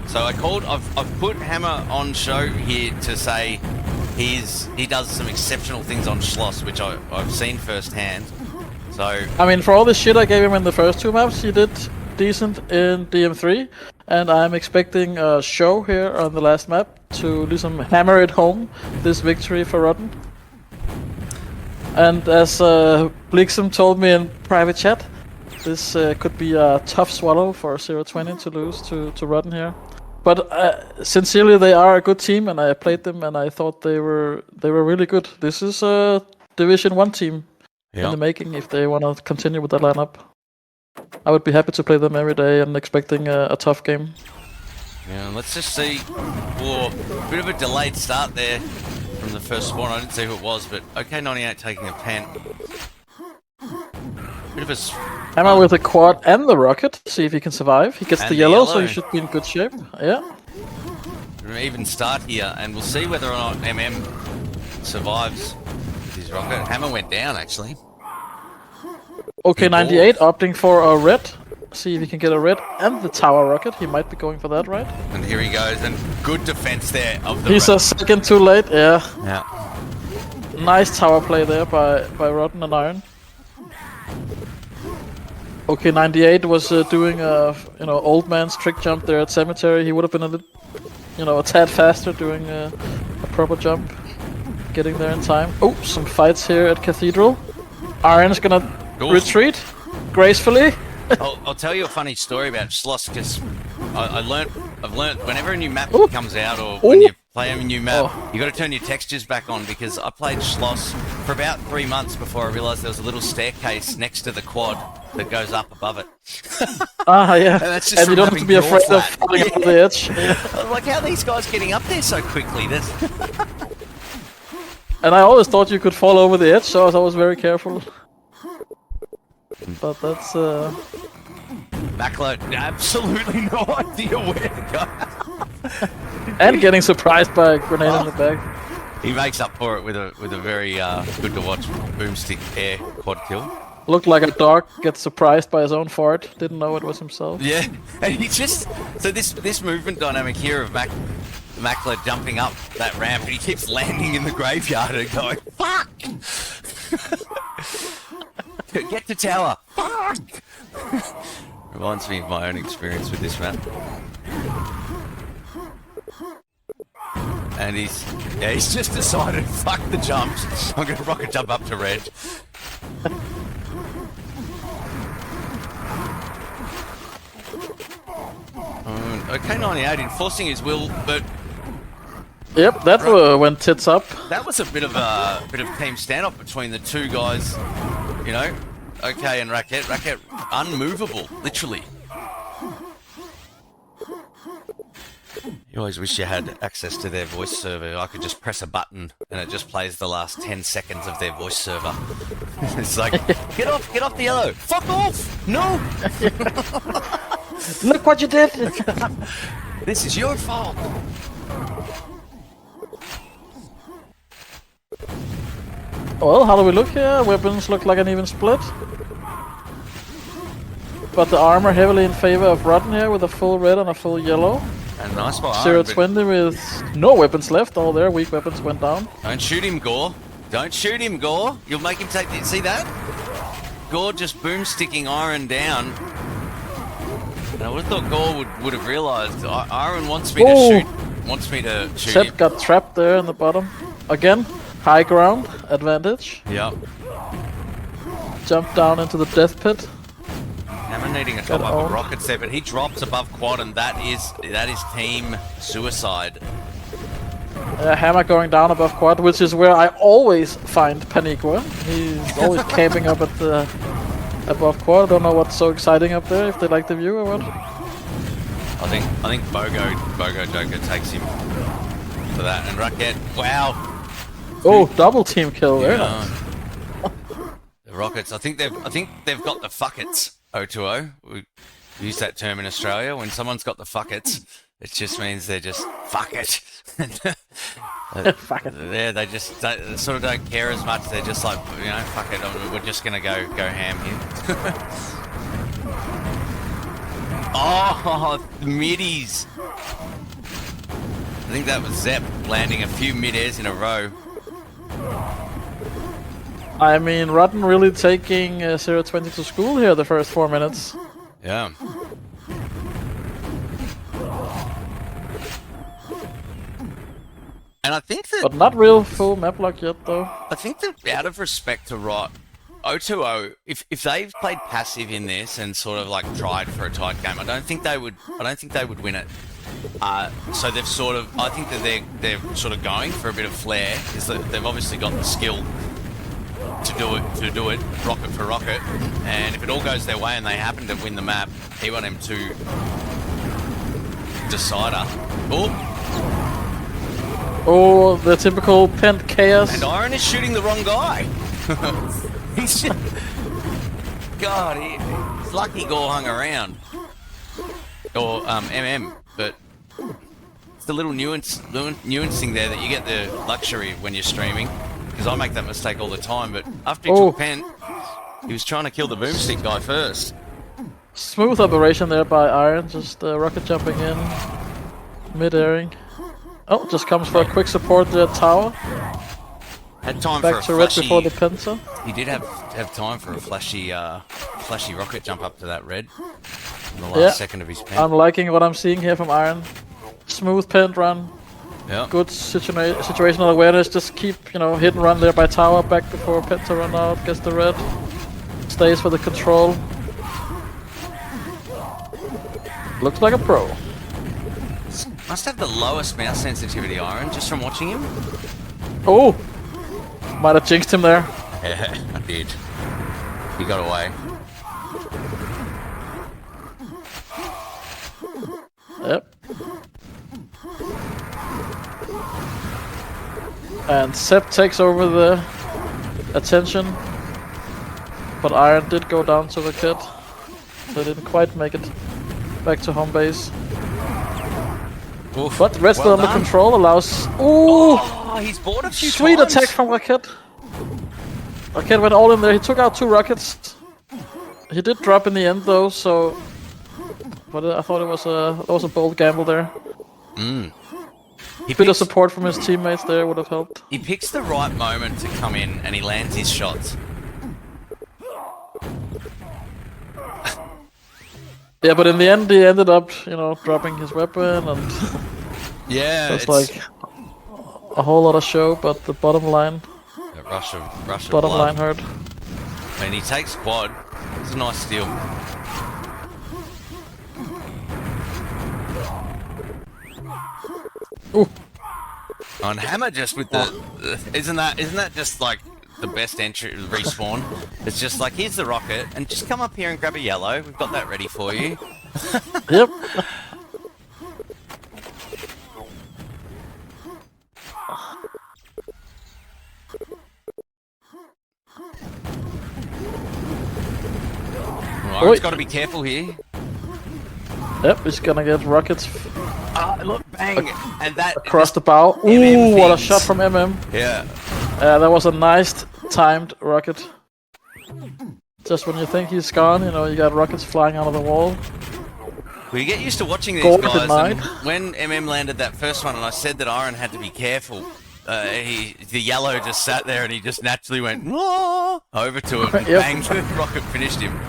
So I've put Hammer on show here to say he does some exceptional things on Schloss, which I've seen firsthand. So I mean, for all the shit I gave him in the first 2 maps, he did decent in DM3, and I'm expecting a show here on the last map to hammer it home, this victory for Rotten. And as Blixum told me in private chat, this could be a tough swallow for 020 to lose to Rotten here. But sincerely, they are a good team, and I played them, and I thought they were really good. This is a Division 1 team in the making if they want to continue with that lineup. I would be happy to play them every day and expecting a tough game. Yeah, let's just see. Whoa, bit of a delayed start there from the first spawn. I didn't see who it was, but OK98 taking a pen. Bit of a... Hammer with the quad and the rocket. See if he can survive. He gets the yellow, so he should be in good shape. Yeah. Even start here, and we'll see whether or not MM survives with his rocket. Hammer went down, actually. OK98 opting for a red. See if he can get a red and the tower rocket. He might be going for that, right? And here he goes, and good defense there of the... He's a second too late, yeah. Yeah. Nice tower play there by Rotten and Iron. OK98 was doing a old man's trick jump there at Cemetery. He would have been a tad faster doing a proper jump, getting there in time. Oh, some fights here at Cathedral. Iron's gonna retreat gracefully. I'll tell you a funny story about Schloss, because I've learned whenever a new map comes out, or when you play a new map, you got to turn your textures back on, because I played Schloss for about 3 months before I realised there was a little staircase next to the quad that goes up above it. Yeah. And you don't have to be afraid of falling off the edge. Like, how are these guys getting up there so quickly? And I always thought you could fall over the edge, so I was always very careful. But that's Backload, absolutely no idea where to go. And getting surprised by a grenade in the back. He makes up for it with a very good to watch boomstick air quad kill. Looked like a dog gets surprised by his own fart. Didn't know it was himself. Yeah, and he just... So this movement dynamic here of Mackler jumping up that ramp, and he keeps landing in the graveyard and going, fuck! Get to tower! Fuck! Reminds me of my own experience with this map. And he's just decided, fuck the jumps. I'm gonna rocket jump up to red. OK98 enforcing his will, but yep, that went tits up. that was a bit of team standoff between the two guys, you know. OK and Racket unmovable, literally. You always wish you had access to their voice server. I could just press a button and it just plays the last 10 seconds of their voice server. It's like, get off the yellow. Fuck off! No! Look what you did! This is your fault! Well, how do we look here? Weapons look like an even split. But the armor heavily in favor of Rotten here with a full red and a full yellow. And nice by 020 with no weapons left. All their weak weapons went down. Don't shoot him, Gore. Don't shoot him, Gore. You'll make him take the... See that? Gore just boomsticking Iron down. And I would have thought Gore would have realised. Iron wants me to shoot. Wants me to shoot him. Seb got trapped there in the bottom. Again, high ground advantage. Yep. Jump down into the death pit. Hammer needing a top up of rockets there, but he drops above quad, and that is team suicide. Hammer going down above quad, which is where I always find Paniqua. He's always camping up at the above quad. I don't know what's so exciting up there, if they like the view or what. I think Bogo Joker takes him for that, and Racket, wow. Oh, double team kill there. The Rockets, I think they've got the fuckets. O2O, we use that term in Australia. When someone's got the fuckets, it just means they're just fuck it. Fuck it. Yeah, they just sort of don't care as much. They're just like, you know, fuck it. We're just gonna go ham here. Oh, middies. I think that was Zepp landing a few mid-airs in a row. I mean, Rotten really taking 0-20 to school here the first 4 minutes. Yeah. And I think that... But not real full map lock yet, though. I think that out of respect to Rot, O2O, if they've played passive in this and sort of like tried for a tight game, I don't think they would win it. So they've sort of, I think that they're sort of going for a bit of flair, because they've obviously got the skill to do it rocket for rocket, and if it all goes their way and they happen to win the map, E1M2 decider. Oh, the typical pent chaos. And Iron is shooting the wrong guy. He's just... God, he's lucky Gore hung around. Or MM, but it's the little nuancing there that you get the luxury when you're streaming. Because I make that mistake all the time, but after he took Pent, he was trying to kill the boomstick guy first. Smooth operation there by Iron, just rocket jumping in, mid-airing. Oh, just comes for a quick support there, tower. Had time back for a to flashy, red before the Penta. He did have time for a flashy rocket jump up to that red in the last second of his pen. I'm liking what I'm seeing here from Iron. Smooth pent run. Yeah. Good situational awareness. Just keep, hit and run there by tower back before Penta run out. Gets the red. Stays for the control. Looks like a pro. Must have the lowest mouse sensitivity, Iron, just from watching him. Oh! Might have jinxed him there. Yeah, I did. He got away. Yep. And Sepp takes over the attention. But Iron did go down to the kid. They didn't quite make it back to home base. Oof. But Red still under control allows... Ooh! Oh, he's bought a few Sweet times. attack from Raket. Raket went all in there. He took out 2 rockets. He did drop in the end though, so... But I thought it was a bold gamble there. A bit of support from his teammates there would have helped. He picks the right moment to come in and he lands his shots. Yeah, but in the end he ended up, dropping his weapon and... Yeah, it's like a whole lot of show, but the bottom line... Rush of bottom blood. line hurt. And he takes quad. It's a nice steal. Ooh. On Hammer just with the... Isn't that just like the best entry respawn? It's just like, here's the rocket, and just come up here and grab a yellow. We've got that ready for you. Yep. Right, he's got to be careful here. Yep, he's gonna get rockets Look, bang! And that across the bow. Ooh, what a shot from MM. Yeah. That was a nice timed rocket. Just when you think he's gone, you got rockets flying out of the wall. We get used to watching these Gold guys, denied. and when MM landed that first one and I said that Iron had to be careful, the yellow just sat there and he just naturally went over to him and bang, the rocket finished him.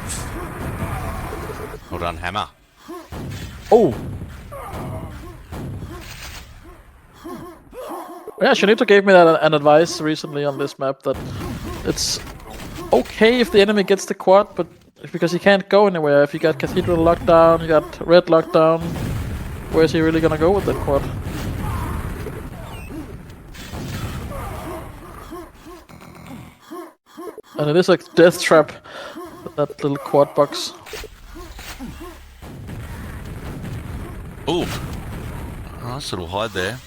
Well done, Hammer. Oh! Yeah, Shanito gave me an advice recently on this map that it's okay if the enemy gets the quad, but because he can't go anywhere. If you got Cathedral locked down, you got Red locked down, where's he really gonna go with that quad? And it is a death trap, that little quad box. Ooh. Nice little hide there.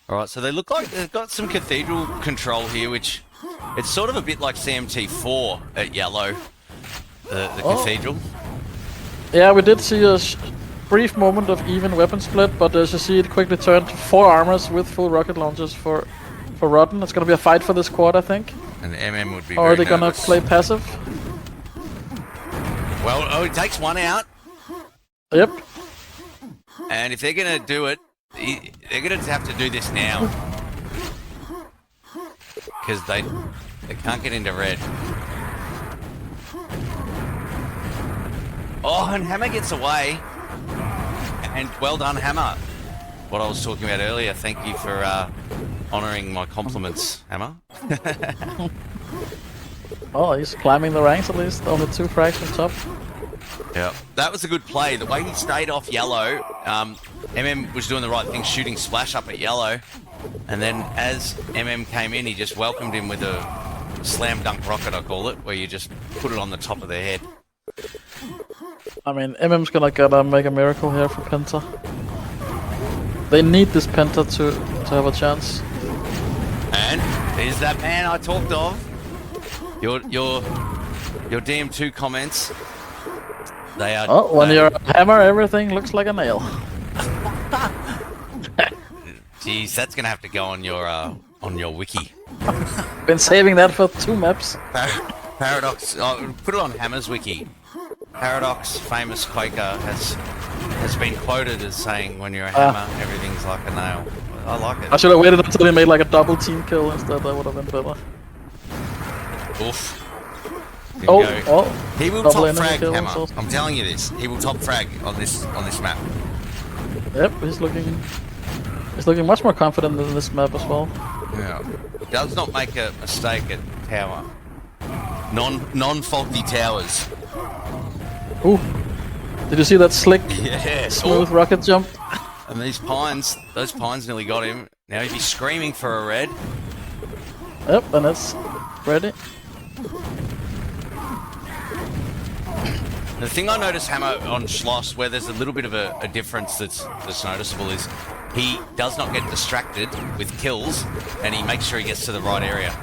Alright, so they look like they've got some Cathedral control here, which... It's sort of a bit like CMT4 at yellow. The Cathedral. Yeah, we did see a brief moment of even weapon split, but as you see, it quickly turned to 4 armors with full rocket launchers for Rotten. It's gonna be a fight for this quad, I think. And MM would be Or are they gonna play passive? Well, he takes one out. Yep. And if they're gonna do it, they're gonna have to do this now. Because they can't get into red. Oh, and Hammer gets away. And well done, Hammer. What I was talking about earlier. Thank you for honouring my compliments, Hammer. Oh, he's climbing the ranks at least. Only 2 frags from top. Yeah, that was a good play. The way he stayed off yellow, MM was doing the right thing, shooting splash up at yellow. And then as MM came in, he just welcomed him with a slam dunk rocket, I call it, where you just put it on the top of their head. I mean, MM's gotta make a miracle here for Penta. They need this Penta to have a chance. And there's that man I talked of. Your DM2 comments. They are. Oh, when you're a hammer, everything looks like a nail. Jeez, that's gonna have to go on your wiki. Been saving that for 2 maps. ParadokS. Put it on Hammer's wiki. ParadokS, famous Quaker, has been quoted as saying, "When you're a hammer, everything's like a nail." I like it. I should have waited until he made like a double team kill instead. That would have been better. Oof. He will top frag Hammer. I'm telling you this. He will top frag on this map. Yep, he's looking much more confident in this map as well. Yeah. Does not make a mistake at tower. Non-faulty towers. Ooh. Did you see that slick, smooth Oh. rocket jump? And those pines nearly got him. Now he'd be screaming for a red. Yep, and it's ready. The thing I noticed, Hammer, on Schloss, where there's a little bit of a difference that's noticeable, is he does not get distracted with kills, and he makes sure he gets to the right area.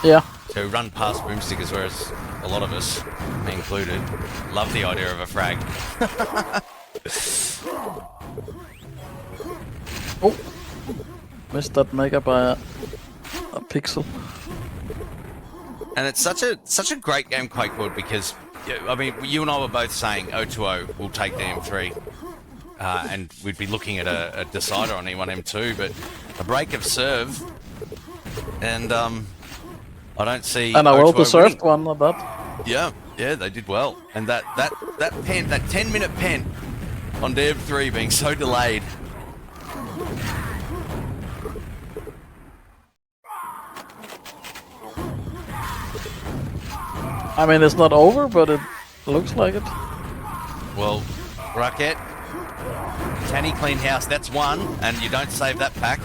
Yeah. So run past boomstickers, whereas a lot of us, me included, love the idea of a frag. Oh, missed that mega by a pixel. And it's such a great game, QuakeWorld, because I mean, you and I were both saying 0-2-0 will take the M3, and we'd be looking at a decider on E1 M2, but a break of serve, and I don't see. And a well-deserved one of that. Yeah, they did well, and that 10-minute pen on DM3 being so delayed. I mean, it's not over, but it looks like it. Well, Rocket, can he clean house? That's one, and you don't save that pack.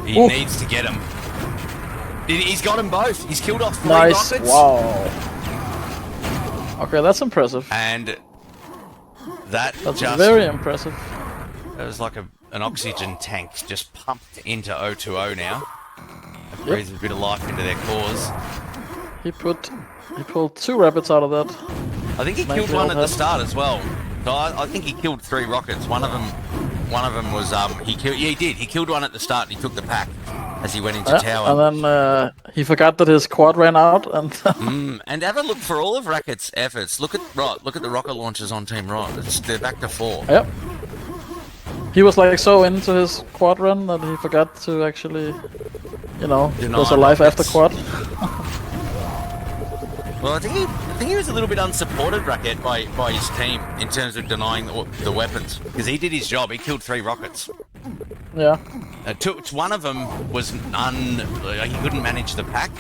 He needs to get him. He's got them both. He's killed off 3 nice. rockets. Wow. Okay, that's impressive. And that's just very impressive. It was like an oxygen tank just pumped into 0-2-0 now. It breathes a bit of life into their cores. He pulled 2 rabbits out of that. I think he killed one at the start as well. So I think he killed 3 rockets. One of them was he killed. Yeah, he did. He killed one at the start. And he took the pack as he went into tower. And then he forgot that his quad ran out. And and have a look for all of Racket's efforts. Look at the rocket launches on Team Right. They're back to 4. Yep. He was like so into his quad run that he forgot to actually, there's a life after quad. Well, I think he was a little bit unsupported, Racket, by his team in terms of denying the weapons, because he did his job. He killed 3 rockets. Yeah. One of them was he couldn't manage the pack,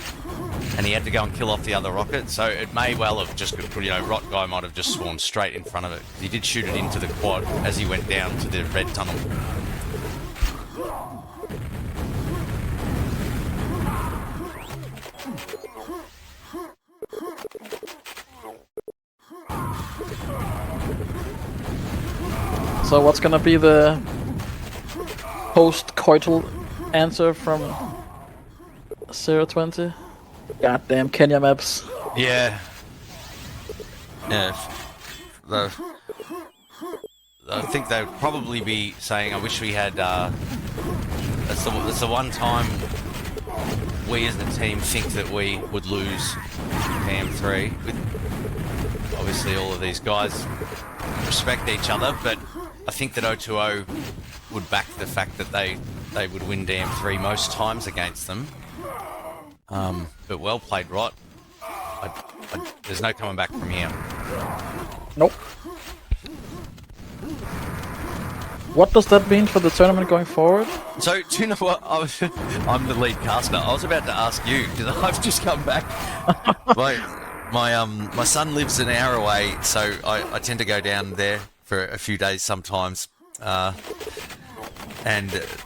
and he had to go and kill off the other rocket. So it may well have just, Rot Guy might have just swarmed straight in front of it. He did shoot it into the quad as he went down to the red tunnel. So what's gonna be the post-coital answer from 020? Goddamn Kenya maps. Yeah. I think they'd probably be saying, "I wish we had." That's the one time we as a team think that we would lose PM3. Obviously, all of these guys respect each other, but I think that O2O would back the fact that they would win DM3 most times against them. But well played, Rot. There's no coming back from here. Nope. What does that mean for the tournament going forward? So, do you know what? I'm the lead caster. I was about to ask you, because I've just come back. My son lives an hour away, so I tend to go down there for a few days sometimes. And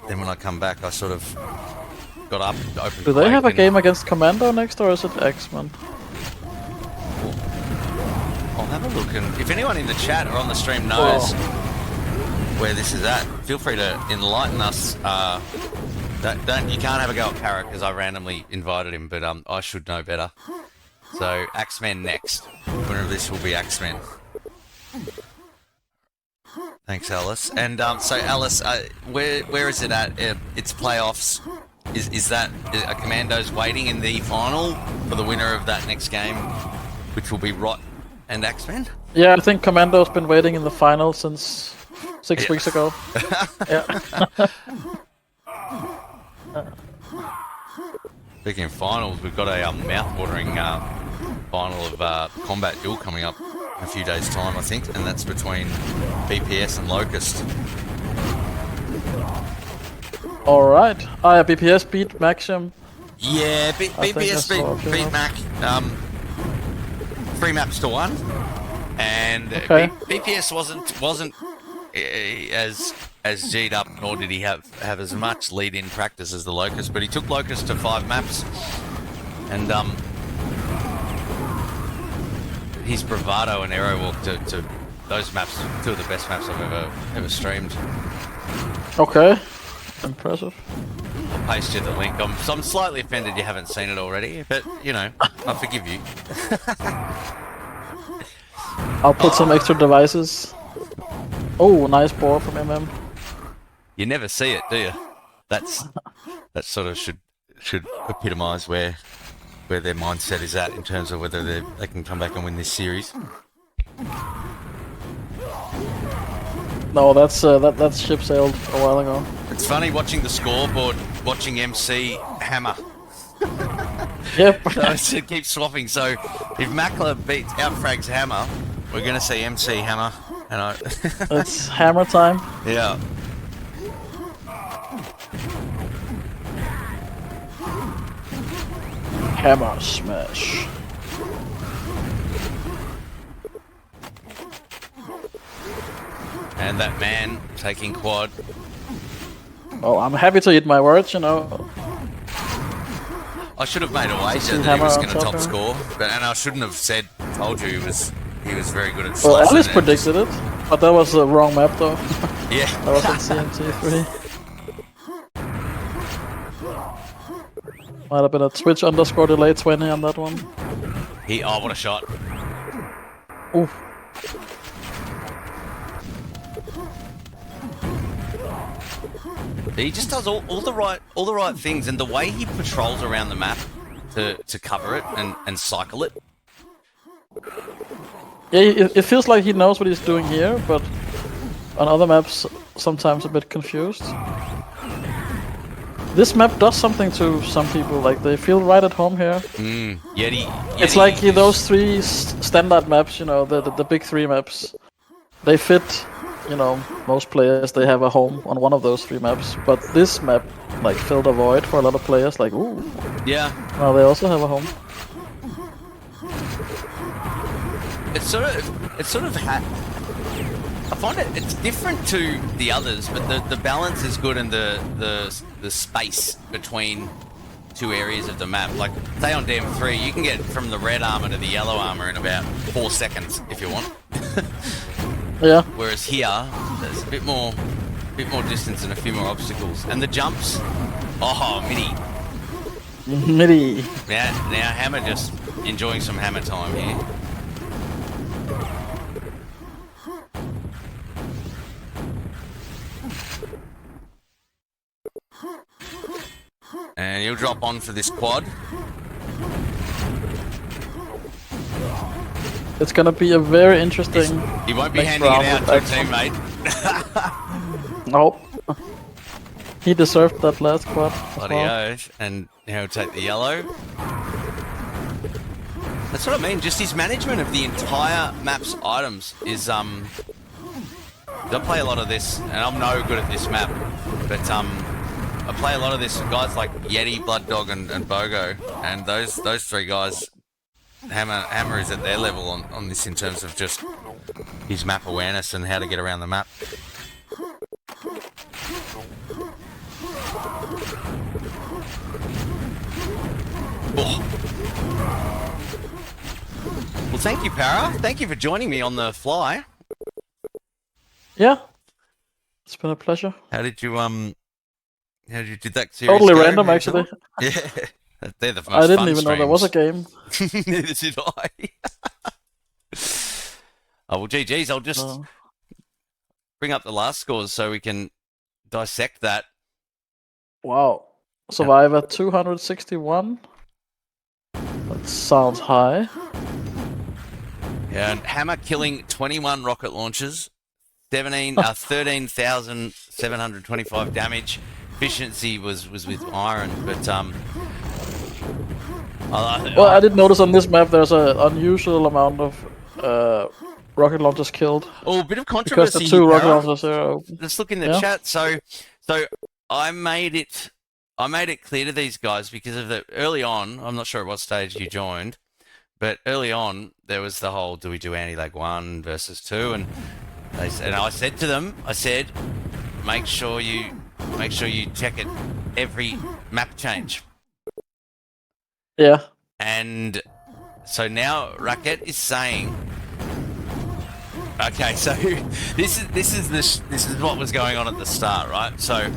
then when I come back, I sort of got up, opened. Do they have a game against Commando next, or is it X-Men? I'll have a look, and if anyone in the chat or on the stream knows where this is at, feel free to enlighten us. You can't have a go at Parrot because I randomly invited him, but I should know better. So X-Men next. Winner of this will be X-Men. Thanks, Alice. And so Alice, where is it at? It's playoffs. Is that are Commandos waiting in the final for the winner of that next game, which will be Rot and X-Men? Yeah, I think Commando's been waiting in the final since 6 weeks ago. Yeah. Speaking of finals, we've got a mouth-watering final of Combat Duel coming up in a few days' time, I think, and that's between BPS and Locust. Alright. Yeah, BPS beat Maxim. Yeah, BPS beat Mac 3 maps to 1. And BPS wasn't as G'd up, nor did he have as much lead-in practice as the Locust, but he took Locust to 5 maps, and his bravado and arrow walk to those maps, 2 of the best maps I've ever streamed. Okay, impressive. I'll paste you the link. I'm slightly offended you haven't seen it already, but you know, I forgive you. I'll put some extra devices. Oh, nice ball from MM. You never see it, do you? That sort of should epitomise where their mindset is at in terms of whether they can come back and win this series. No, that ship sailed a while ago. It's funny watching the scoreboard, watching MC hammer. Yep. It keeps swapping. So if Mackler outfrags hammer, we're going to see MC hammer. And it's hammer time. Yeah. Hammer smash. And that man taking quad. Oh, I'm happy to eat my words, you know. I should have made a wager that he was going to top score, and I shouldn't have told you he was very good at Schloss. Well, Alice predicted it, but that was the wrong map though. Yeah. That was in CMT3. Might have been a Twitch _delay 20 on that one. Oh, what a shot. Ooh. He just does all the right things, and the way he patrols around the map to cover it and cycle it. Yeah, it feels like he knows what he's doing here, but on other maps, sometimes a bit confused. This map does something to some people, like they feel right at home here. Yeti it's like those 3 standard maps, you know, the big 3 maps. They fit, you know, most players, they have a home on one of those 3 maps. But this map, like, filled a void for a lot of players, like, ooh. Yeah. Well, they also have a home. It's sort of I find it's different to the others, but the balance is good, and the space between 2 areas of the map. Like, say on DM3, you can get from the red armor to the yellow armor in about 4 seconds if you want. Yeah. Whereas here, there's a bit more distance and a few more obstacles, and the jumps. Oh, Midi. Now Hammer just enjoying some hammer time here. And he'll drop on for this quad. It's gonna be a very interesting. He won't be next handing round it out with to a that teammate. Nope. He deserved that last quad. Bloody oath. And he'll take the yellow. That's what I mean. Just his management of the entire map's items is I play a lot of this, and I'm no good at this map, but I play a lot of this with guys like Yeti, Blood Dog, and Bogo, and those three guys. Hammer is at their level on this in terms of just his map awareness and how to get around the map. Oh. Well, thank you, Para. Thank you for joining me on the fly. Yeah, it's been a pleasure. How did you did that series Totally go, random, Angela? actually. Yeah, they're the most I didn't fun even know there was a streams. game. Neither did I. Oh well, GG's. I'll just bring up the last scores so we can dissect that. Wow. Survivor 261. That sounds high. Yeah, and Hammer killing 21 rocket launches, 13,725 damage. Efficiency was with iron, but Well, I did notice on this map there's an unusual amount of rocket launchers killed. Oh, a bit of Because controversy. the two here, rocket Para. launchers are open. Let's look in the chat. So I made it clear to these guys because of the early on. I'm not sure at what stage you joined, but early on there was the whole: do we do anti-lag 1 versus 2? And I said to them, make sure you check it every map change. Yeah. And so now Racket is saying, okay, so this is what was going on at the start, right? So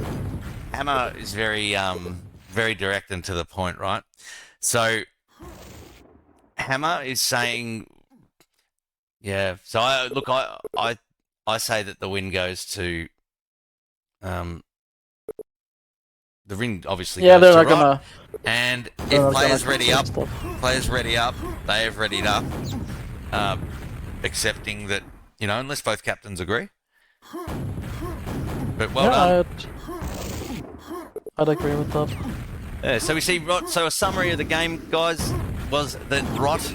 Hammer is very direct and to the point, right? So Hammer is saying, yeah. So I say that the win goes to the ring obviously Yeah, goes they're to not Rot. gonna. And they're if not players gonna ready up, stuff. they have readied up, accepting that, unless both captains agree. But well done. I'd agree with that. Yeah, so we see Rot. So a summary of the game, guys, was that Rot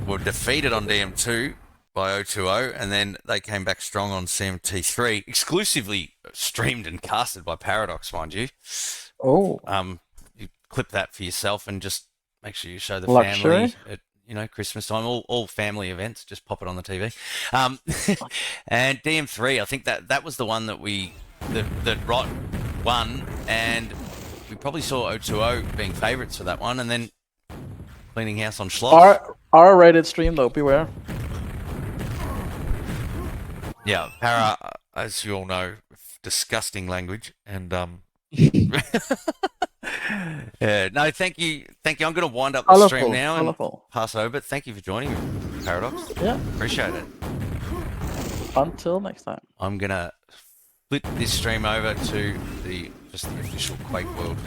were defeated on DM2 by 020, and then they came back strong on CMT3, exclusively streamed and casted by ParadokS, mind you. Oh. You clip that for yourself and just make sure you show the Luxury. family at Christmas time, all family events. Just pop it on the TV. And DM3, I think that was the one that that Rot won, and we probably saw 020 being favourites for that one, and then cleaning house on Schloss. R-rated stream though, beware. Yeah, Para, as you all know, disgusting language, and yeah, no, thank you. I'm going to wind up the stream now and pass it over. But thank you for joining me, ParadokS. Yeah, appreciate it. Until next time. I'm going to flip this stream over to the official QuakeWorld.